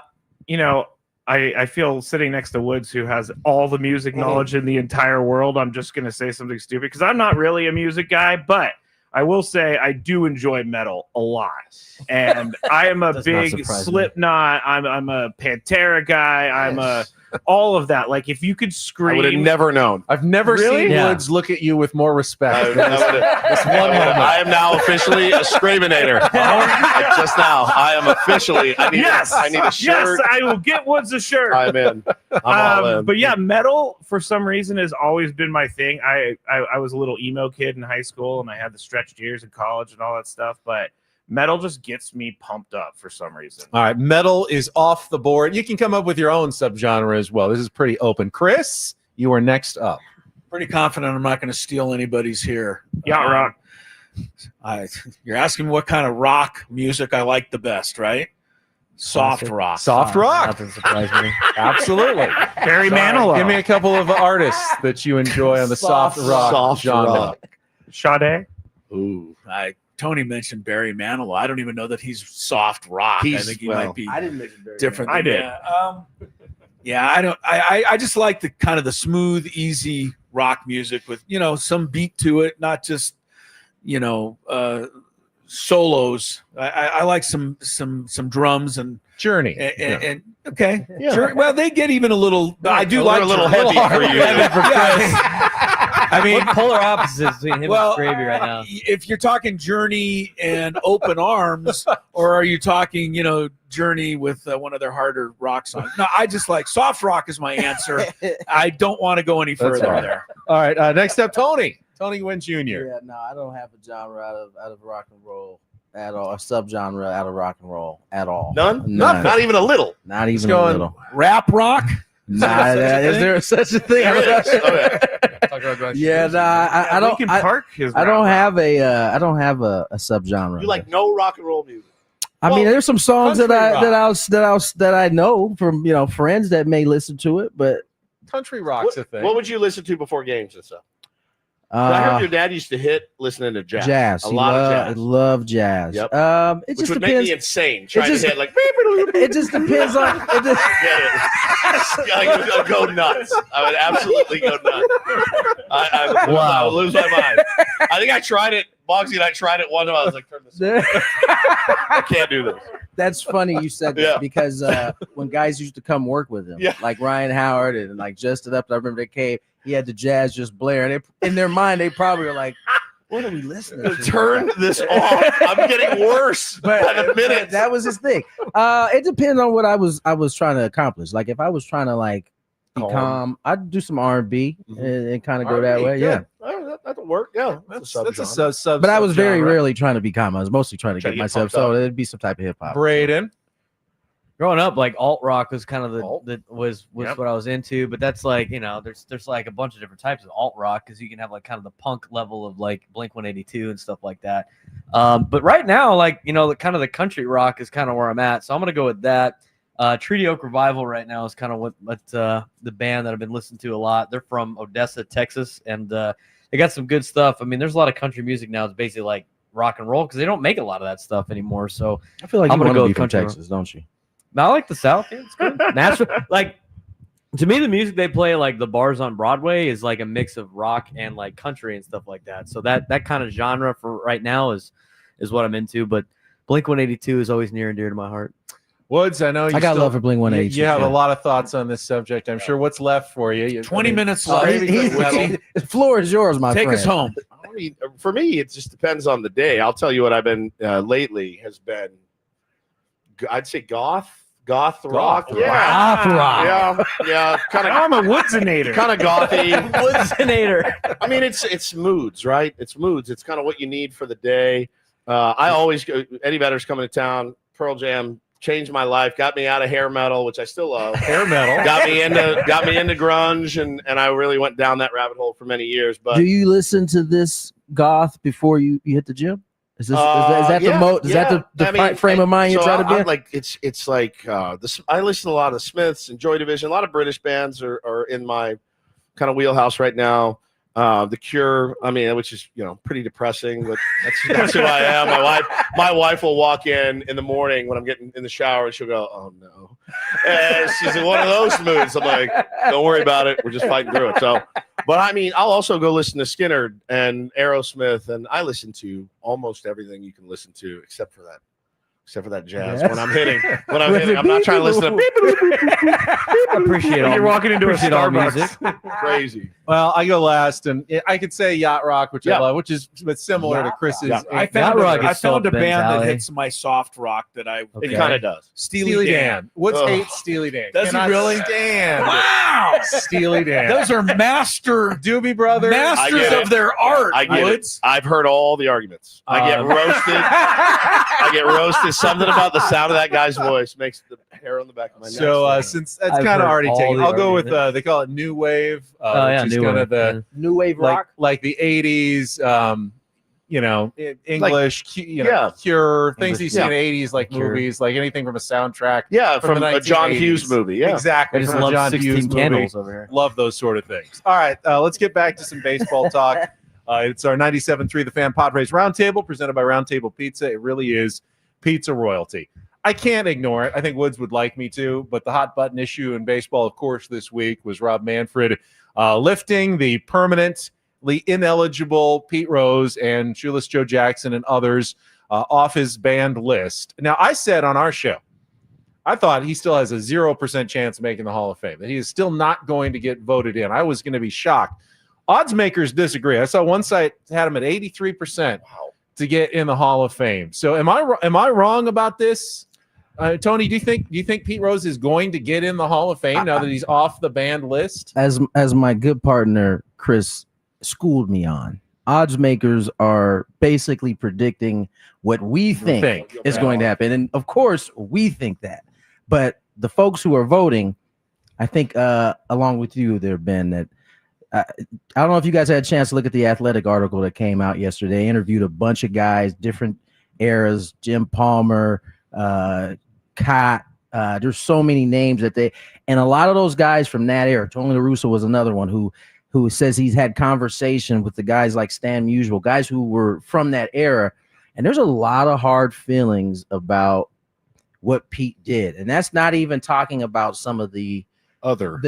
feel sitting next to Woods, who has all the music knowledge in the entire world, I'm just going to say something stupid because I'm not really a music guy, but I will say I do enjoy metal a lot. And I am a big Slipknot. I'm a Pantera guy. I'm a all of that. Like, if you could scream. I would have never known. I've never seen Woods look at you with more respect. I am now officially a Scraminator. Just now. I am officially. I need a shirt. Yes, I will get Woods a shirt. I'm in. I'm all in. But yeah, metal for some reason has always been my thing. I was a little emo kid in high school, and I had the stretched years in college and all that stuff, but metal just gets me pumped up for some reason. All right, metal is off the board. You can come up with your own subgenre as well. This is pretty open. Chris, you are next up. Pretty confident I'm not going to steal anybody's here. Rock. You're asking me what kind of rock music I like the best, right? Soft rock. Soft rock. Nothing surprised me. Absolutely. Barry Manilow. Give me a couple of artists that you enjoy on the soft rock genre. Sade. Ooh, Tony mentioned Barry Manilow. I don't even know that he's soft rock. I think he might be. I didn't mention Barry different. Manilow. I did. I don't. I just like the kind of the smooth, easy rock music with some beat to it, not just solos. I like some drums and Journey. And okay. Journey, well, they get even a little. I do like a little heavy for you. I mean, polar opposites between him and Gravy right now. If you're talking Journey and Open Arms, or are you talking, Journey with one of their harder rock songs? No, I just like soft rock is my answer. I don't want to go any further there. All right. Next up, Tony Gwynn Jr. Yeah, no, I don't have a genre out of rock and roll at all, a subgenre out of rock and roll at all. None? Not even a little. Not even a little. Rap rock? Is there such a thing? There is. Yeah, I don't. Linkin Park is I don't have a subgenre. You like no rock and roll music? I mean, there's some songs that I know from friends that may listen to it, but country rock's a thing. What would you listen to before games and stuff? I heard your dad used to hit listening to jazz. A lot of jazz. Love jazz. Yep. It Which just would depends. make me insane. Trying to hit like. It just depends on. I would go nuts. I would absolutely go nuts. I would lose my mind. I think I tried it. Bogsy and I tried it one time. I was like, turn this off. I can't do this. That's funny you said that because when guys used to come work with him, like Ryan Howard and like Just It Up, I remember they came. He had the jazz just blaring. In their mind, they probably were like, "What are we listening to? Turn this off. I'm getting worse by the minute." That was his thing. It depends on what I was trying to accomplish. Like if I was trying to like be calm, I'd do some R&B and kind of go that way. Good. That'll work. Yeah, that's a sub. But I was very rarely trying to be calm. I was mostly trying to get myself. So it'd be some type of hip hop. Braden. Growing up, like alt rock was kind of was what I was into, but that's like, you know, there's like a bunch of different types of alt rock because you can have like kind of the punk level of like Blink-182 and stuff like that. But right now, like, you know, the kind of the country rock is kind of where I'm at, so I'm gonna go with that. Treaty Oak Revival right now is kind of what the band that I've been listening to a lot. They're from Odessa, Texas, and they got some good stuff. I mean, there's a lot of country music now. It's basically like rock and roll because they don't make a lot of that stuff anymore. So I feel like I'm gonna go from country Texas, don't you? I like the South. Yeah, it's good. Nashville, like to me, the music they play, like the bars on Broadway, is like a mix of rock and like country and stuff like that. So that kind of genre for right now is what I'm into. But Blink-182 is always near and dear to my heart. Woods, I know I got love for Blink-182. You have a lot of thoughts on this subject. I'm sure. What's left for you? 20 minutes left. The floor is yours, my friend. Take us home. I mean, for me, it just depends on the day. I'll tell you what I've been lately has been. I'd say goth rock. Yeah. Kind of. I'm a Woodsinator. Kind of gothy. Woodsinator. I mean, it's moods, right? It's moods. It's kind of what you need for the day. I always go. Eddie Vedder's coming to town. Pearl Jam changed my life. Got me out of hair metal, which I still love. Hair metal. Got me into grunge, and I really went down that rabbit hole for many years. But do you listen to this goth before you hit the gym? Is that the frame of mind you're trying to be in? Like it's like this. I listen to a lot of Smiths and Joy Division. A lot of British bands are in my kind of wheelhouse right now. The Cure, I mean, which is pretty depressing, but that's who I am. My wife will walk in the morning when I'm getting in the shower, and she'll go, "Oh no," and she's in one of those moods. I'm like, "Don't worry about it. We're just fighting through it." So, but I mean, I'll also go listen to Skinner and Aerosmith, and I listen to almost everything you can listen to except for that jazz. Yes. When I'm hitting, I'm not trying to listen to I appreciate all. You're walking into a Starbucks. Crazy. Well, I go last, and I could say yacht rock, which I love, which is similar to Chris's. Yeah. I found a band Alley. that hits my soft rock that I. It kind of does. Steely Dan. Woods hates Steely Dan. Does he Cannot really? Stand Wow! Steely Dan. Those are Doobie Brothers. masters of their art. I get Woods. it. I've heard all the arguments. I get roasted. Something about the sound of that guy's voice makes the hair on the back of my neck. So since that's I've kind of heard already all taken, the I'll go with arguments. they call it new wave. Which is new kind wave. of the New wave rock. like the 80s. English, Cure, things you see in the 80s, like Cure. movies, like anything from a soundtrack. Yeah, from the a John 1980s. Hughes movie. Yeah, Exactly. I just from a love John 16 Hughes movie. Candles over here. Love those sort of things. All right, let's get back to some baseball talk. It's our 97.3 The Fan Padres Roundtable presented by Roundtable Pizza. It really is pizza royalty. I can't ignore it. I think Woods would like me to, but the hot button issue in baseball, of course, this week was Rob Manfred lifting the permanently ineligible Pete Rose and Shoeless Joe Jackson and others off his banned list. Now, I said on our show, I thought he still has a 0% chance of making the Hall of Fame, that he is still not going to get voted in. I was going to be shocked. Odds makers disagree. I saw one site had him at 83% to get in the Hall of Fame. So am I wrong about this? Tony, do you think Pete Rose is going to get in the Hall of Fame now that he's off the banned list? As my good partner Chris schooled me on, odds makers are basically predicting what we think is going to happen, and of course we think that. But the folks who are voting, I think, along with you, there, Ben, that I don't know if you guys had a chance to look at the Athletic article that came out yesterday. They interviewed a bunch of guys, different eras, Jim Palmer, Cott. There's so many names and a lot of those guys from that era. Tony La Russa was another one who says he's had conversation with the guys like Stan Musial, guys who were from that era. And there's a lot of hard feelings about what Pete did. And that's not even talking about some of the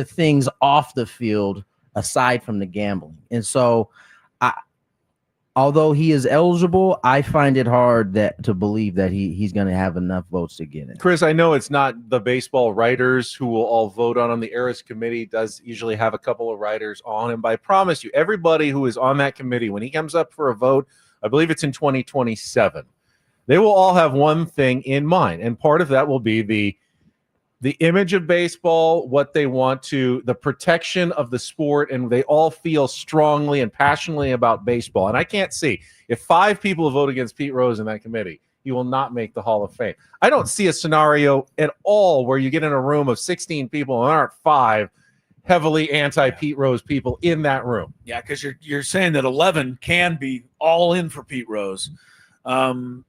things off the field aside from the gambling. And so although he is eligible, I find it hard to believe that he's going to have enough votes to get in. Chris, I know it's not the baseball writers who will all vote on him. The Eras committee does usually have a couple of writers on him, but I promise you, everybody who is on that committee, when he comes up for a vote, I believe it's in 2027, they will all have one thing in mind, and part of that will be the image of baseball, what they want to, the protection of the sport, and they all feel strongly and passionately about baseball. And I can't see, if 5 people vote against Pete Rose in that committee, he will not make the Hall of Fame. I don't see a scenario at all where you get in a room of 16 people and there aren't 5 heavily anti-Pete Rose people in that room. Yeah, because you're saying that 11 can be all in for Pete Rose.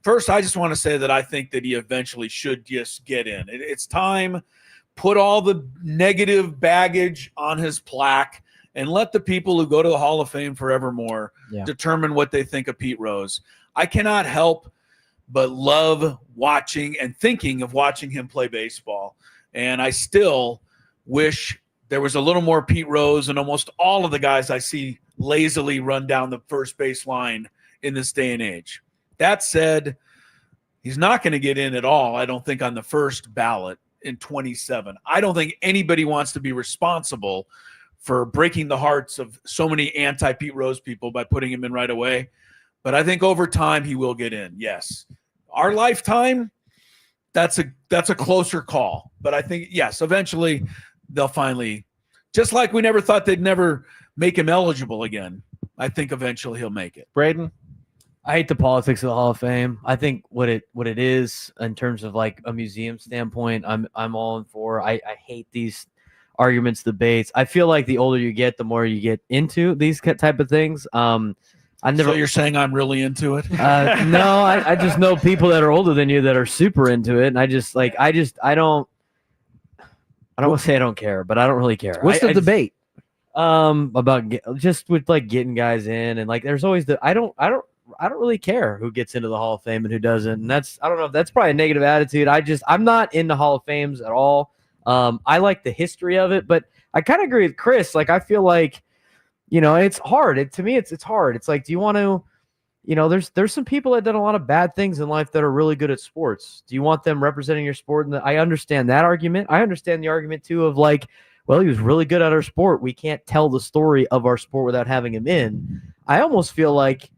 First, I just want to say that I think that he eventually should just get in. It's time. Put all the negative baggage on his plaque and let the people who go to the Hall of Fame forevermore determine what they think of Pete Rose. I cannot help but love watching and thinking of watching him play baseball. And I still wish there was a little more Pete Rose and almost all of the guys I see lazily run down the first base line in this day and age. That said, he's not going to get in at all, I don't think, on the first ballot in 27. I don't think anybody wants to be responsible for breaking the hearts of so many anti-Pete Rose people by putting him in right away. But I think over time he will get in, yes. Our lifetime, that's a closer call. But I think, yes, eventually they'll finally, just like we never thought they'd never make him eligible again, I think eventually he'll make it. Braden? I hate the politics of the Hall of Fame. I think what it is in terms of like a museum standpoint, I'm all in for. I hate these arguments, debates. I feel like the older you get, the more you get into these type of things. So you're saying I'm really into it? No, I just know people that are older than you that are super into it, and I don't want to say I don't care, but I don't really care. What's the debate? About just with like getting guys in, and like there's always I don't really care who gets into the Hall of Fame and who doesn't. And that's, I don't know if that's probably a negative attitude. I'm not into Hall of Fames at all. I like the history of it, but I kind of agree with Chris. Like, I feel like, it's hard. To me, it's hard. It's like, do you want to, there's some people that done a lot of bad things in life that are really good at sports. Do you want them representing your sport? And I understand that argument. I understand the argument too of like, well, he was really good at our sport. We can't tell the story of our sport without having him in. I almost feel like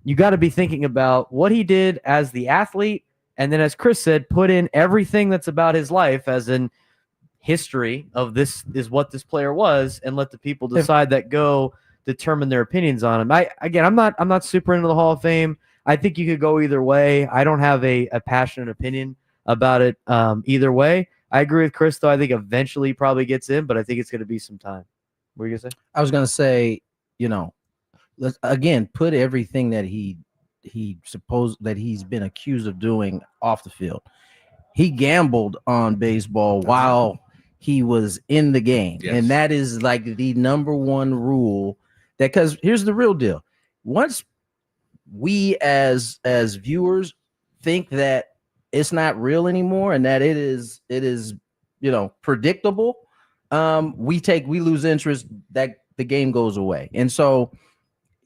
you got to be thinking about what he did as the athlete. And then, as Chris said, put in everything that's about his life as in history of this is what this player was, and let the people decide that go determine their opinions on him. I'm not super into the Hall of Fame. I think you could go either way. I don't have a passionate opinion about it either way. I agree with Chris, though. I think eventually he probably gets in, but I think it's going to be some time. What were you going to say? I was going to say, let's again put everything that he supposed that he's been accused of doing off the field. He gambled on baseball while he was in the game, and that is like the number one rule. That, because here's the real deal: once we as viewers think that it's not real anymore and that it is predictable, we lose interest. That the game goes away, and so.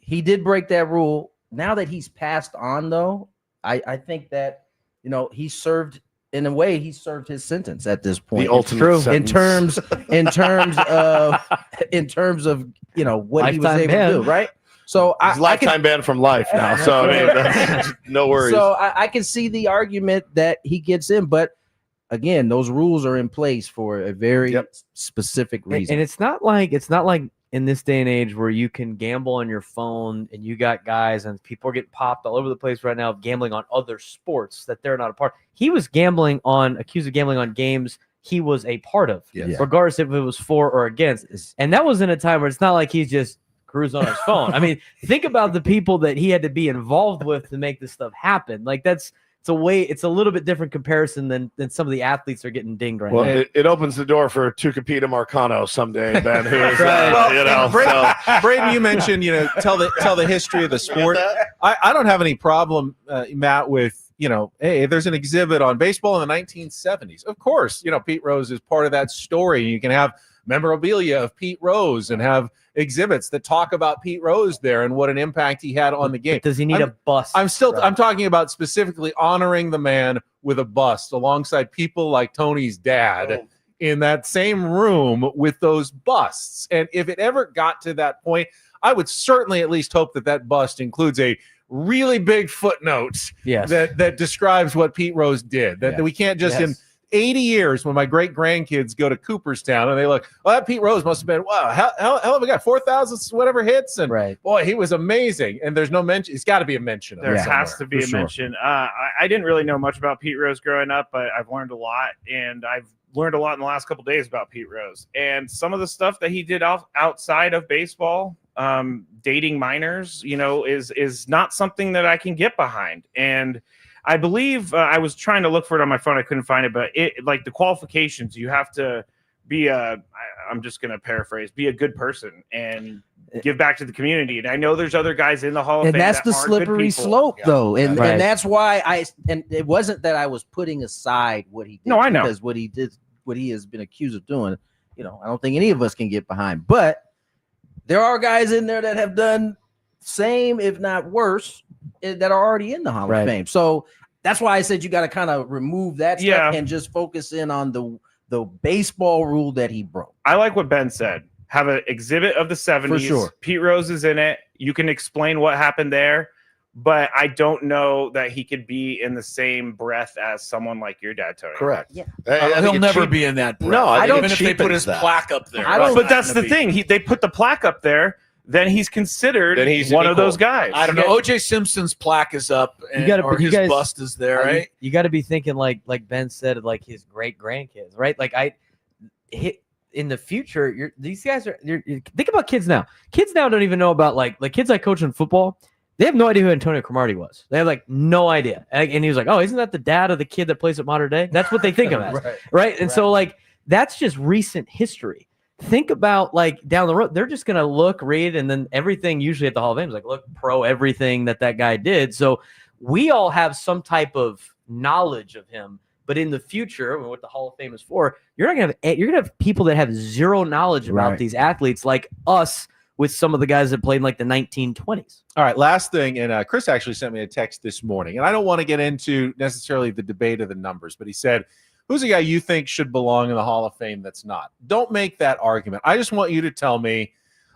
He did break that rule. Now that he's passed on, though, I think that he served his sentence at this point. The ultimate sentence. in terms of what he was able to do, right? So he's lifetime ban from life now. So I mean, no worries. So I can see the argument that he gets in, but again, those rules are in place for a very specific reason. And it's not like in this day and age where you can gamble on your phone and you got guys and people are getting popped all over the place right now of gambling on other sports that they're not a part. He was accused of gambling on games he was a part of, regardless if it was for or against. And that was in a time where it's not like he's just cruising on his phone. I mean, think about the people that he had to be involved with to make this stuff happen. Like it's a little bit different comparison than some of the athletes are getting dinged right now. Well, it opens the door for Tucapita Marcano someday, Ben. Who is, Braden, you mentioned, tell the history of the sport. I don't have any problem, Matt, with, hey, there's an exhibit on baseball in the 1970s. Of course, Pete Rose is part of that story. You can have memorabilia of Pete Rose and have exhibits that talk about Pete Rose there and what an impact he had on the game. Does he need a bust? I'm talking about specifically honoring the man with a bust alongside people like Tony's dad in that same room with those busts. And if it ever got to that point, I would certainly at least hope that that bust includes a really big footnote that describes what Pete Rose did. That we can't just in 80 years when my great grandkids go to Cooperstown and they look, well, that Pete Rose must have been, wow, hell of a guy, 4,000 whatever hits. And boy, he was amazing. And there's no mention. It's got to be a mention of There it has to be a mention. I didn't really know much about Pete Rose growing up, but I've learned a lot. And I've learned a lot in the last couple of days about Pete Rose. And some of the stuff that he did outside of baseball, dating minors, is not something that I can get behind. And I believe I was trying to look for it on my phone. I couldn't find it, but like the qualifications, you have to be I'm just going to paraphrase, be a good person and give back to the community. And I know there's other guys in the Hall of Fame. And that's the slippery slope, though. And that's why and it wasn't that I was putting aside what he did. No, I know. Because what he did, what he has been accused of doing, I don't think any of us can get behind. But there are guys in there that have done same, if not worse, that are already in the Hall of Fame. So that's why I said you got to kind of remove that stuff and just focus in on the baseball rule that he broke. I like what Ben said. Have an exhibit of the 70s. For sure. Pete Rose is in it. You can explain what happened there, but I don't know that he could be in the same breath as someone like your dad, Tony. Correct. Yeah. He'll never be in that breath. No, I don't. Even if they put his plaque up there. But that's the thing. They put the plaque up there. Then he's considered one of those guys. I don't know. O.J. Simpson's plaque is up, and his bust is there, right? You got to be thinking like Ben said, like his great grandkids, right? Like in the future, these guys are. Think about kids now. Kids now don't even know about like kids I coach in football. They have no idea who Antonio Cromartie was. They have like no idea. And he was like, "Oh, isn't that the dad of the kid that plays at Modern Day?" That's what they think of as, right? And so like that's just recent history. Think about like down the road, they're just going to look, read, and then everything usually at the Hall of Fame is like, look, pro everything that guy did. So we all have some type of knowledge of him, but in the future, what the Hall of Fame is for, you're going to have people that have zero knowledge about these athletes like us with some of the guys that played in like the 1920s. All right, last thing, and Chris actually sent me a text this morning, and I don't want to get into necessarily the debate of the numbers, but he said, who's a guy you think should belong in the Hall of Fame that's not? Don't make that argument. I just want you to tell me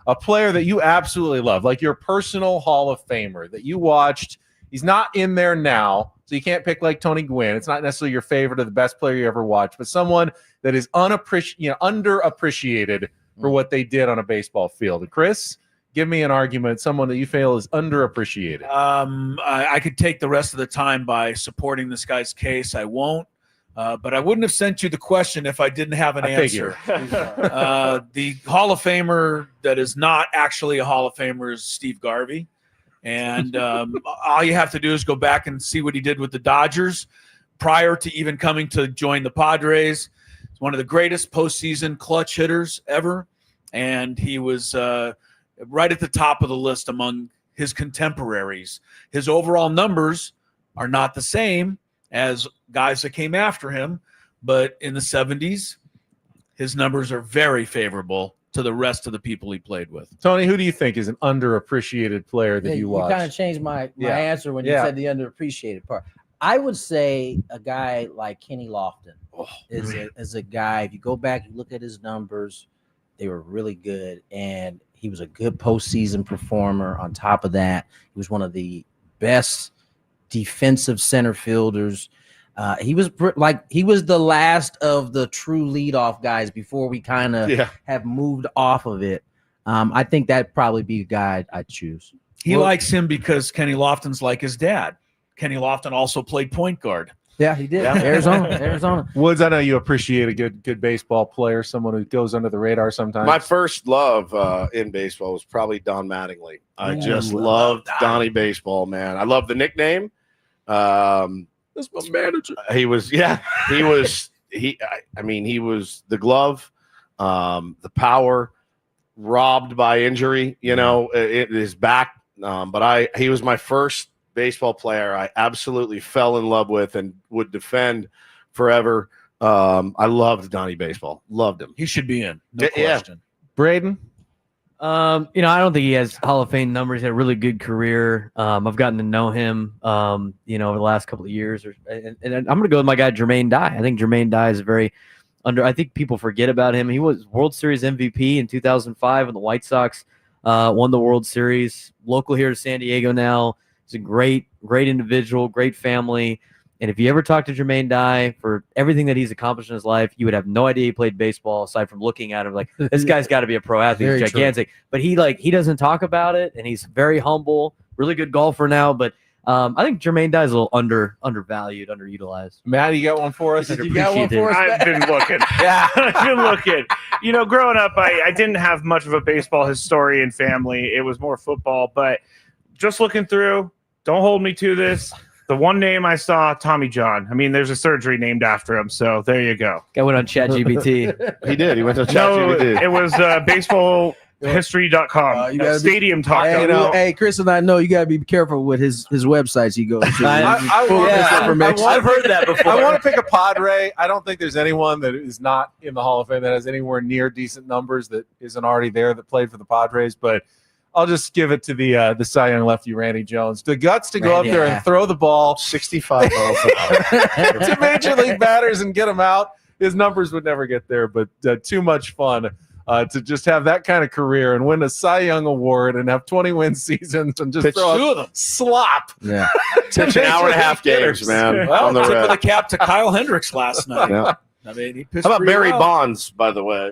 a player that you absolutely love, like your personal Hall of Famer that you watched. He's not in there now, so you can't pick like Tony Gwynn. It's not necessarily your favorite or the best player you ever watched, but someone that is underappreciated for what they did on a baseball field. And Chris, give me an argument, someone that you feel is underappreciated. I could take the rest of the time by supporting this guy's case. I won't. But I wouldn't have sent you the question if I didn't have an answer. The Hall of Famer that is not actually a Hall of Famer is Steve Garvey. And all you have to do is go back and see what he did with the Dodgers prior to even coming to join the Padres. He's one of the greatest postseason clutch hitters ever. And he was right at the top of the list among his contemporaries. His overall numbers are not the same as guys that came after him, but in the 70s, his numbers are very favorable to the rest of the people he played with. Tony, who do you think is an underappreciated player that you watch? You kind of changed my answer when you said the underappreciated part. I would say a guy like Kenny Lofton is a guy, if you go back, you look at his numbers, they were really good, and he was a good postseason performer. On top of that, he was one of the best defensive center fielders. He was the last of the true leadoff guys before we kind of have moved off of it. I think that'd probably be the guy I'd choose. He likes him because Kenny Lofton's like his dad. Kenny Lofton also played point guard. Yeah, he did. Yeah. Arizona. Woods, I know you appreciate a good baseball player, someone who goes under the radar sometimes. My first love in baseball was probably Don Mattingly. I just loved Donnie Baseball, man. I love the nickname. That's my manager. He was the glove, the power, robbed by injury, his back. But he was my first baseball player I absolutely fell in love with and would defend forever. I loved Donnie Baseball. Loved him. He should be in. No question. Braden? I don't think he has Hall of Fame numbers. He had a really good career. I've gotten to know him, over the last couple of years. And I'm going to go with my guy, Jermaine Dye. I think Jermaine Dye is very I think people forget about him. He was World Series MVP in 2005 when the White Sox won the World Series. Local here to San Diego now. He's a great individual, great family. And if you ever talk to Jermaine Dye for everything that he's accomplished in his life, you would have no idea he played baseball aside from looking at him like, this guy's got to be a pro athlete. He's gigantic. True. But he doesn't talk about it, and he's very humble, really good golfer now. But I think Jermaine Dye is a little undervalued, underutilized. Matt, you got one for us? You got one for us? I've been looking. Yeah, I've been looking. Growing up, I didn't have much of a baseball historian family. It was more football. But just looking through, don't hold me to this. The one name I saw, Tommy John. I mean, there's a surgery named after him, so there you go. Guy went on ChatGPT. He did. He went to ChatGPT. No, it was baseballhistory.com. Stadium Talk. Hey, Chris and I know you got to be careful with his websites he goes to. I've heard that before. I want to pick a Padre. I don't think there's anyone that is not in the Hall of Fame that has anywhere near decent numbers that isn't already there that played for the Padres, but I'll just give it to the Cy Young lefty, Randy Jones. The guts to go up there and throw the ball 65 miles an hour to major league batters and get them out. His numbers would never get there, but too much fun to just have that kind of career and win a Cy Young award and have 20-win seasons and just throw two of them slop. Yeah, pitch an hour and a half games, man. Well, on the tip red. of the cap to Kyle Hendricks last night. Yeah. I mean, he pitched How about Barry well. Bonds, by the way?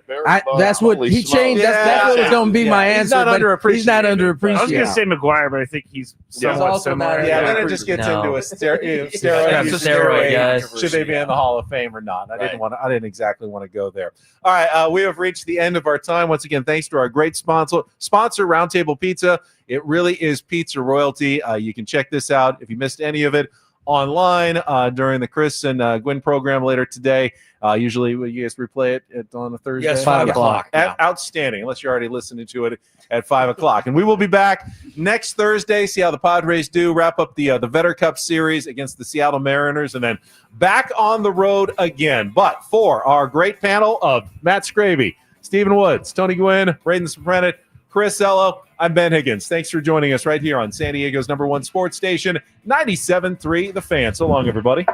That's what he changed. That's what was going to be my answer. He's not underappreciated. He's not underappreciated. I was going to say McGuire, but I think he's somewhat similar. Yeah, then it just gets into a steroid. Should they be in the Hall of Fame or not? I didn't exactly want to go there. All right, we have reached the end of our time. Once again, thanks to our great sponsor, Roundtable Pizza. It really is pizza royalty. You can check this out if you missed any of it online during the Chris and Gwen program later today. Usually you guys replay it on a Thursday. Yes, 5 o'clock. Outstanding, unless you're already listening to it at 5 o'clock. And we will be back next Thursday, see how the Padres do, wrap up the Vetter Cup series against the Seattle Mariners, and then back on the road again. But for our great panel of Matt Scraby, Stephen Woods, Tony Gwynn, Braden Soprenet, Chris Ello, I'm Ben Higgins. Thanks for joining us right here on San Diego's #1 sports station, 97.3 The Fan. So long, everybody.